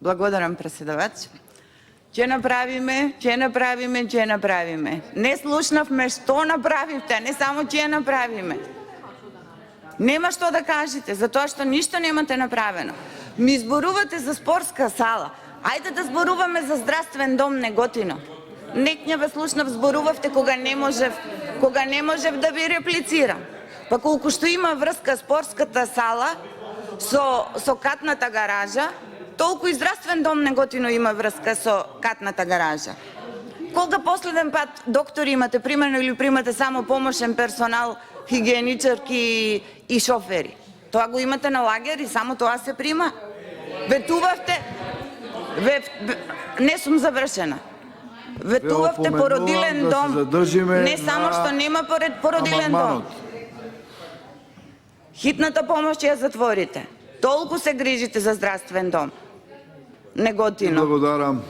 Благодарам, председавач. Ќе направиме. Не слушнавме што направивте, не само ќе направиме. Нема што да кажете, затоа што ништо немате направено. Ми зборувате за спортска сала. Ајде да зборуваме за здравствен дом Неготино. Некња ве слушнав, зборувавте кога не можев да ви реплицирам. Па колку што има врска спортската сала со катната гаража, толку и здравствен дом Неготино има врска со катната гаража. Кога последен пат доктори имате примено или примате само помошен персонал, хигиеничарки и шофери? Тоа го имате на лагер и само тоа се прима? Ветувавте, не сум завршена. Ветувавте породилен дом, не само што нема породилен дом. Хитната помош ја затворите. Толку се грижите за здравствен дом Неготино. Благодарам.